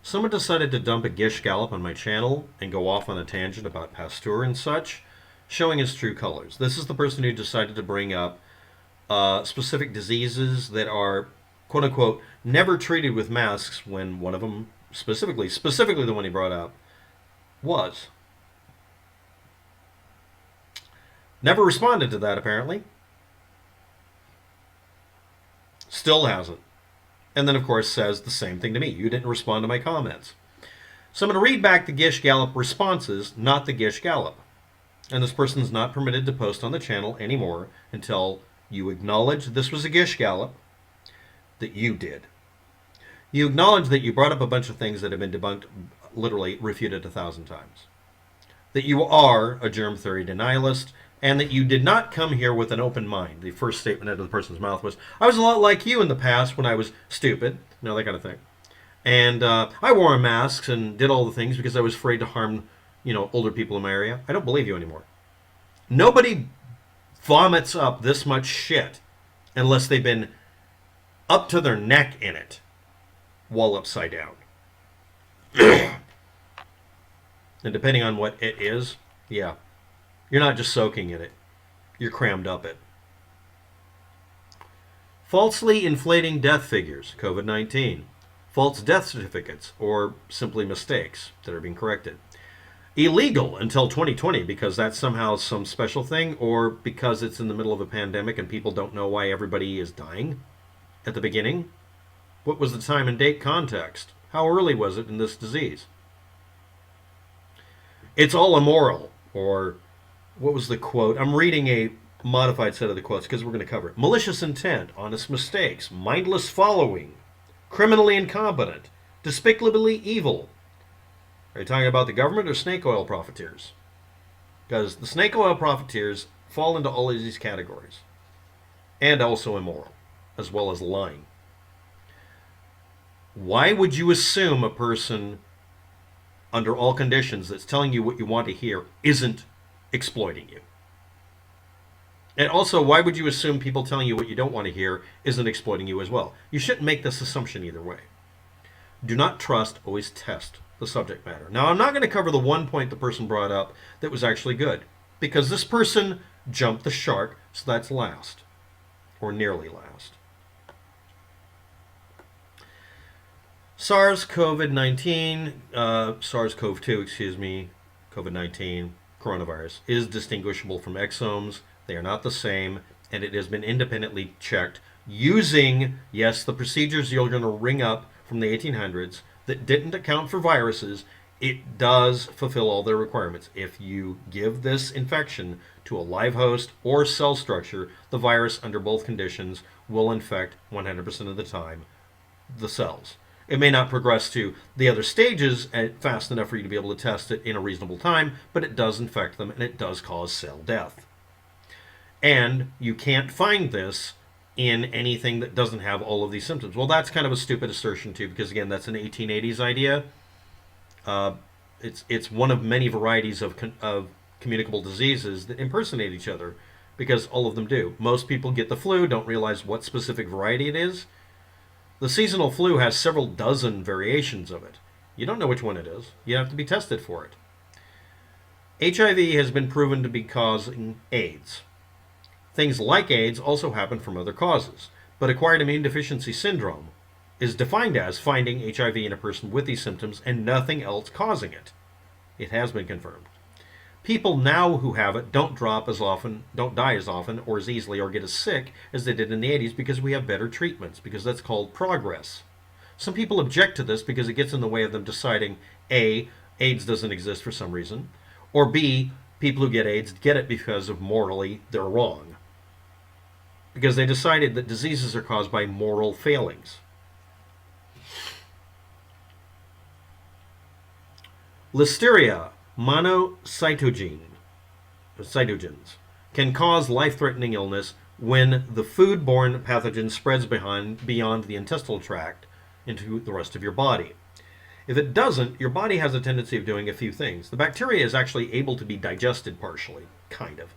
Someone decided to dump a gish gallop on my channel and go off on a tangent about Pasteur and such, showing his true colors. This is the person who decided to bring up specific diseases that are, quote unquote, never treated with masks when one of them, specifically the one he brought up, was. Never responded to that, apparently. Still hasn't. And then, of course, says the same thing to me. You didn't respond to my comments. So I'm going to read back the Gish Gallop responses, not the Gish Gallop. And this person's not permitted to post on the channel anymore until you acknowledge this was a Gish Gallop, that you did. You acknowledge that you brought up a bunch of things that have been debunked, literally refuted 1,000 times. That you are a germ theory denialist, and that you did not come here with an open mind. The first statement out of the person's mouth was, I was a lot like you in the past when I was stupid, that kind of thing. And I wore masks and did all the things because I was afraid to harm, older people in my area. I don't believe you anymore. Nobody vomits up this much shit unless they've been up to their neck in it while upside down. And depending on what it is, yeah. You're not just soaking in it. You're crammed up it. Falsely inflating death figures, COVID-19. False death certificates, or simply mistakes that are being corrected. Illegal until 2020 because that's somehow some special thing, or because it's in the middle of a pandemic and people don't know why everybody is dying at the beginning. What was the time and date context? How early was it in this disease? It's all immoral, or what was the quote? I'm reading a modified set of the quotes because we're going to cover it. Malicious intent, honest mistakes, mindless following, criminally incompetent, despicably evil. Are you talking about the government or snake oil profiteers? Because the snake oil profiteers fall into all of these categories. And also immoral, as well as lying. Why would you assume a person, under all conditions, that's telling you what you want to hear isn't exploiting you? And also, why would you assume people telling you what you don't want to hear isn't exploiting you as well? You shouldn't make this assumption either way. Do not trust, always test the subject matter. Now, I'm not going to cover the one point the person brought up that was actually good, because this person jumped the shark, so that's last, or nearly last. SARS-CoV-19, SARS-CoV-2, COVID-19, coronavirus, is distinguishable from exomes. They are not the same, and it has been independently checked using, yes, the procedures you're going to ring up from the 1800s that didn't account for viruses. It does fulfill all their requirements. If you give this infection to a live host or cell structure, the virus, under both conditions, will infect 100% of the time the cells. It may not progress to the other stages fast enough for you to be able to test it in a reasonable time, but it does infect them and it does cause cell death. And you can't find this in anything that doesn't have all of these symptoms. Well, that's kind of a stupid assertion too, because again, that's an 1880s idea. It's one of many varieties of communicable diseases that impersonate each other, because all of them do. Most people get the flu, don't realize what specific variety it is. The seasonal flu has several dozen variations of it. You don't know which one it is. You have to be tested for it. HIV has been proven to be causing AIDS. Things like AIDS also happen from other causes, but acquired immune deficiency syndrome is defined as finding HIV in a person with these symptoms and nothing else causing it. It has been confirmed. People now who have it don't die as often, or as easily, or get as sick as they did in the 80s because we have better treatments, because that's called progress. Some people object to this because it gets in the way of them deciding, A, AIDS doesn't exist for some reason, or B, people who get AIDS get it because of morally they're wrong. Because they decided that diseases are caused by moral failings. Listeria monocytogenes can cause life-threatening illness when the food-borne pathogen spreads beyond the intestinal tract into the rest of your body. If it doesn't, your body has a tendency of doing a few things. The bacteria is actually able to be digested partially, kind of.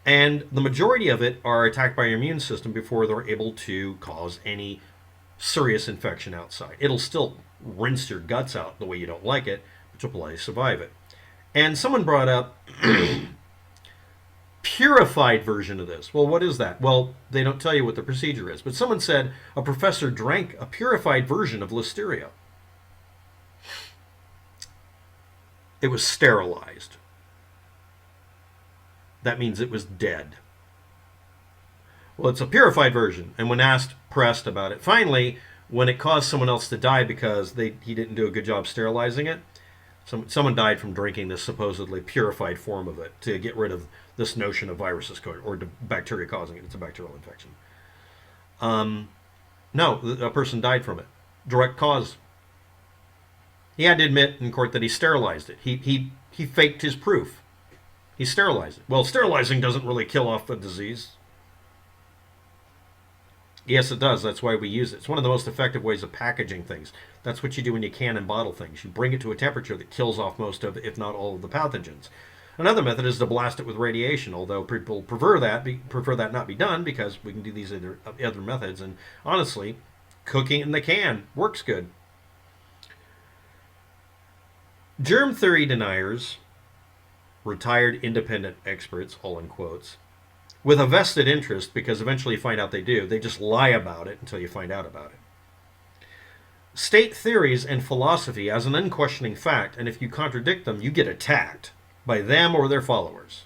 And the majority of it are attacked by your immune system before they're able to cause any serious infection outside. It'll still rinse your guts out the way you don't like it, but you'll probably survive it. And someone brought up purified version of this. Well, what is that? Well, they don't tell you what the procedure is. But someone said a professor drank a purified version of listeria. It was sterilized. That means it was dead. Well, it's a purified version. And when pressed about it, finally, when it caused someone else to die because he didn't do a good job sterilizing it, someone died from drinking this supposedly purified form of it to get rid of this notion of viruses or bacteria causing it. It's a bacterial infection. No, a person died from it. Direct cause. He had to admit in court that he sterilized it. He faked his proof. He sterilized it. Well, sterilizing doesn't really kill off a disease. Yes, it does. That's why we use it. It's one of the most effective ways of packaging things. That's what you do when you can and bottle things. You bring it to a temperature that kills off most of, if not all of the pathogens. Another method is to blast it with radiation, although people prefer that not be done because we can do these other methods. And honestly, cooking in the can works good. Germ theory deniers, retired independent experts, all in quotes, with a vested interest, because eventually you find out they do. They just lie about it until you find out about it. State theories and philosophy as an unquestioning fact, and if you contradict them, you get attacked by them or their followers.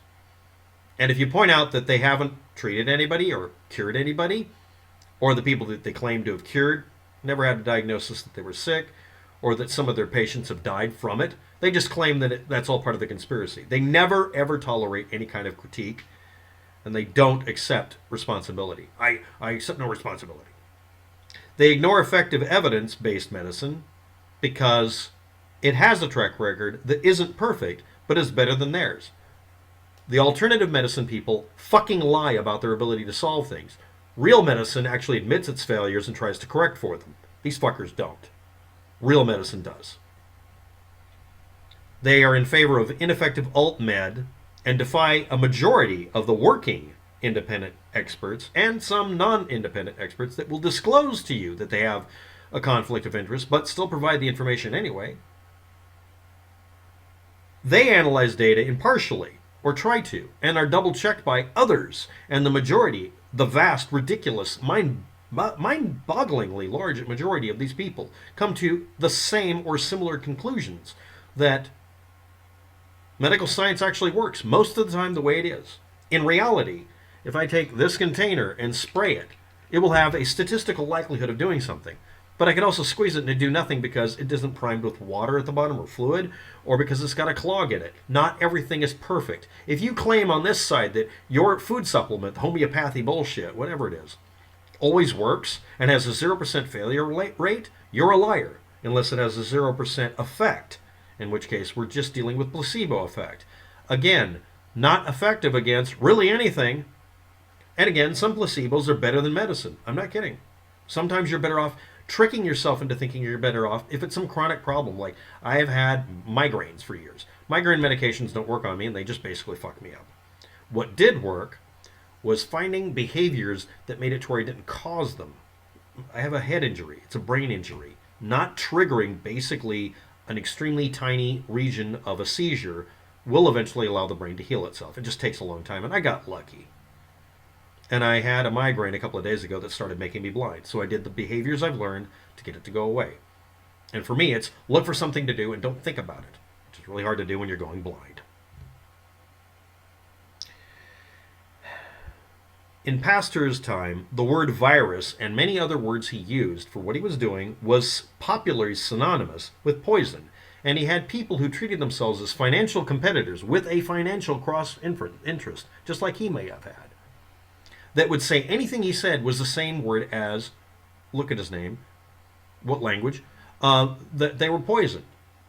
And if you point out that they haven't treated anybody or cured anybody, or the people that they claim to have cured never had a diagnosis that they were sick, or that some of their patients have died from it, they just claim that that's all part of the conspiracy. They never, ever tolerate any kind of critique, and they don't accept responsibility. I accept no responsibility. They ignore effective evidence-based medicine because it has a track record that isn't perfect, but is better than theirs. The alternative medicine people fucking lie about their ability to solve things. Real medicine actually admits its failures and tries to correct for them. These fuckers don't. Real medicine does. They are in favor of ineffective alt-med and defy a majority of the working independent experts and some non-independent experts that will disclose to you that they have a conflict of interest but still provide the information anyway. They analyze data impartially, or try to, and are double-checked by others, and the majority, the vast, ridiculous, mind-bogglingly large majority of these people come to the same or similar conclusions, that medical science actually works most of the time the way it is. In reality, if I take this container and spray it, it will have a statistical likelihood of doing something. But I can also squeeze it and do nothing because it isn't primed with water at the bottom or fluid, or because it's got a clog in it. Not everything is perfect. If you claim on this side that your food supplement, homeopathy bullshit, whatever it is, always works and has a 0% failure rate, you're a liar, unless it has a 0% effect, in which case we're just dealing with placebo effect. Again, not effective against really anything. And again, some placebos are better than medicine. I'm not kidding. Sometimes you're better off tricking yourself into thinking you're better off if it's some chronic problem. Like, I have had migraines for years. Migraine medications don't work on me, and they just basically fuck me up. What did work was finding behaviors that made it to where I didn't cause them. I have a head injury. It's a brain injury. Not triggering basically an extremely tiny region of a seizure will eventually allow the brain to heal itself. It just takes a long time, and I got lucky. And I had a migraine a couple of days ago that started making me blind. So I did the behaviors I've learned to get it to go away. And for me, it's look for something to do and don't think about it, which is really hard to do when you're going blind. In Pasteur's time, the word virus and many other words he used for what he was doing was popularly synonymous with poison. And he had people who treated themselves as financial competitors with a financial cross-interest, just like he may have had, that would say anything he said was the same word as, look at his name, what language, that they were poison.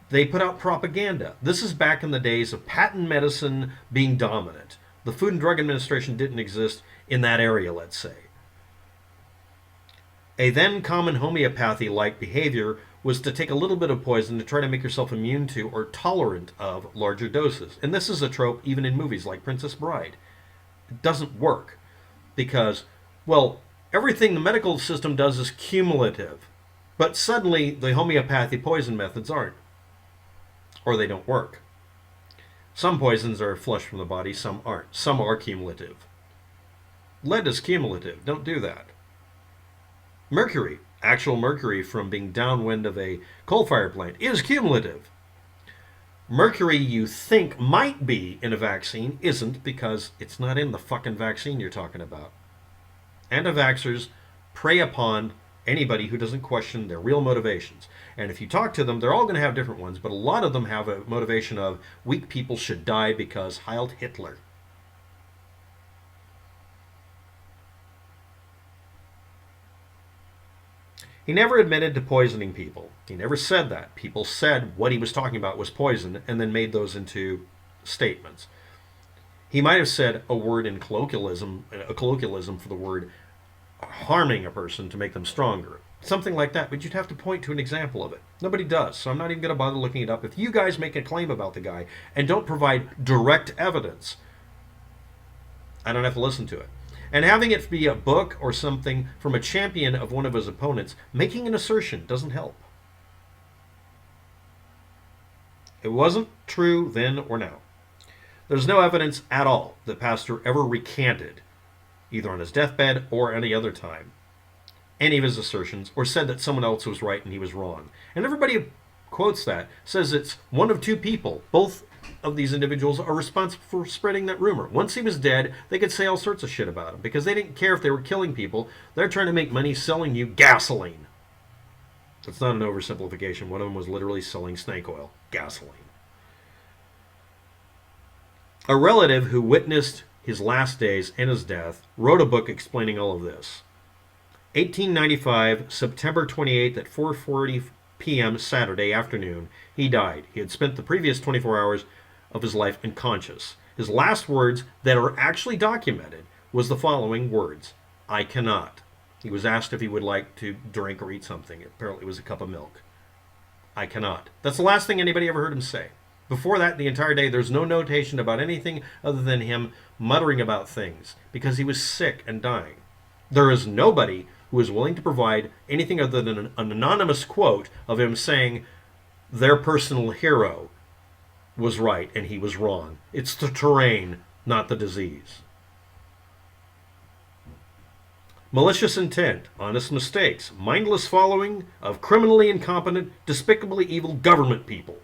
They put out propaganda. This is back in the days of patent medicine being dominant. The Food and Drug Administration didn't exist in that area, let's say. A then common homeopathy-like behavior was to take a little bit of poison to try to make yourself immune to or tolerant of larger doses. And this is a trope even in movies like Princess Bride. It doesn't work. Because, well, everything the medical system does is cumulative. But suddenly, the homeopathy poison methods aren't, or they don't work. Some poisons are flushed from the body, some aren't. Some are cumulative. Lead is cumulative. Don't do that. Mercury, actual mercury from being downwind of a coal-fired plant, is cumulative. Mercury you think might be in a vaccine isn't, because it's not in the fucking vaccine you're talking about. Anti-vaxxers prey upon anybody who doesn't question their real motivations. And if you talk to them, they're all going to have different ones, but a lot of them have a motivation of weak people should die because Heil Hitler. He never admitted to poisoning people. He never said that. People said what he was talking about was poison and then made those into statements. He might have said a word in colloquialism for the word harming a person to make them stronger. Something like that, but you'd have to point to an example of it. Nobody does, so I'm not even going to bother looking it up. If you guys make a claim about the guy and don't provide direct evidence, I don't have to listen to it. And having it be a book or something from a champion of one of his opponents, making an assertion doesn't help. It wasn't true then or now. There's no evidence at all that Pasteur ever recanted, either on his deathbed or any other time, any of his assertions, or said that someone else was right and he was wrong. And everybody who quotes that says it's one of two people. Both of these individuals are responsible for spreading that rumor. Once he was dead, they could say all sorts of shit about him because they didn't care if they were killing people. They're trying to make money selling you gasoline. That's not an oversimplification. One of them was literally selling snake oil, gasoline. A relative who witnessed his last days and his death wrote a book explaining all of this. 1895, September 28th at 4:40 p.m. Saturday afternoon, he died. He had spent the previous 24 hours of his life unconscious. His last words that are actually documented was the following words: "I cannot." He was asked if he would like to drink or eat something. Apparently it was a cup of milk. "I cannot." That's the last thing anybody ever heard him say. Before that, the entire day, there's no notation about anything other than him muttering about things because he was sick and dying. There is nobody who is willing to provide anything other than an anonymous quote of him saying their personal hero was right and he was wrong. It's the terrain, not the disease. Malicious intent, honest mistakes, mindless following of criminally incompetent, despicably evil government people.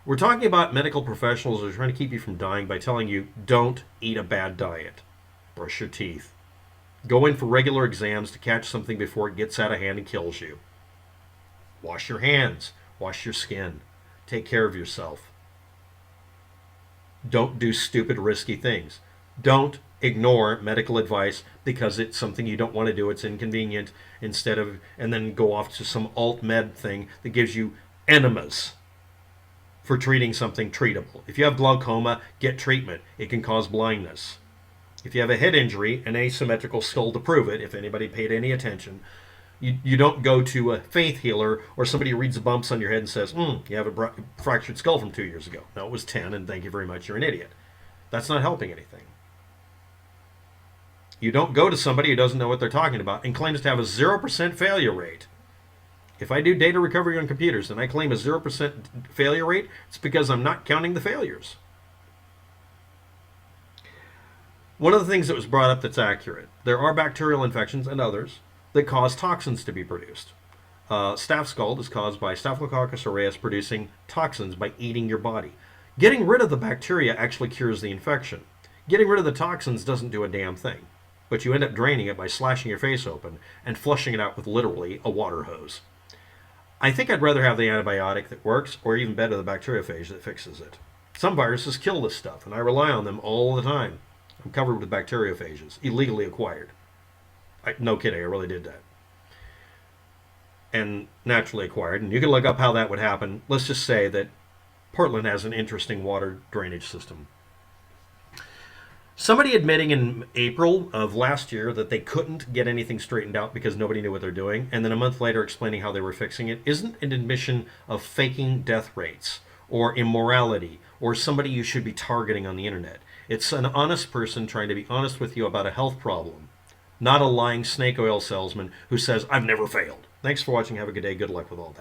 We're talking about medical professionals who are trying to keep you from dying by telling you, don't eat a bad diet. Brush your teeth. Go in for regular exams to catch something before it gets out of hand and kills you. Wash your hands. Wash your skin. Take care of yourself. Don't do stupid, risky things. Don't ignore medical advice because it's something you don't want to do. It's inconvenient. And then go off to some alt med thing that gives you enemas for treating something treatable. If you have glaucoma, get treatment. It can cause blindness. If you have a head injury, an asymmetrical skull to prove it, if anybody paid any attention, you don't go to a faith healer or somebody who reads the bumps on your head and says, you have a fractured skull from 2 years ago. No, it was 10, and thank you very much, you're an idiot. That's not helping anything. You don't go to somebody who doesn't know what they're talking about and claims to have a 0% failure rate. If I do data recovery on computers and I claim a 0% failure rate, it's because I'm not counting the failures. One of the things that was brought up that's accurate, there are bacterial infections and others that cause toxins to be produced. Staph scald is caused by Staphylococcus aureus producing toxins by eating your body. Getting rid of the bacteria actually cures the infection. Getting rid of the toxins doesn't do a damn thing, but you end up draining it by slashing your face open and flushing it out with literally a water hose. I think I'd rather have the antibiotic that works, or even better, the bacteriophage that fixes it. Some viruses kill this stuff, and I rely on them all the time. I'm covered with bacteriophages, illegally acquired. No kidding, I really did that. And naturally acquired, and you can look up how that would happen. Let's just say that Portland has an interesting water drainage system. Somebody admitting in April of last year that they couldn't get anything straightened out because nobody knew what they're doing, and then a month later explaining how they were fixing it, isn't an admission of faking death rates or immorality or somebody you should be targeting on the internet. It's an honest person trying to be honest with you about a health problem. not a lying snake oil salesman who says, I've never failed. Thanks for watching. Have a good day. Good luck with all that.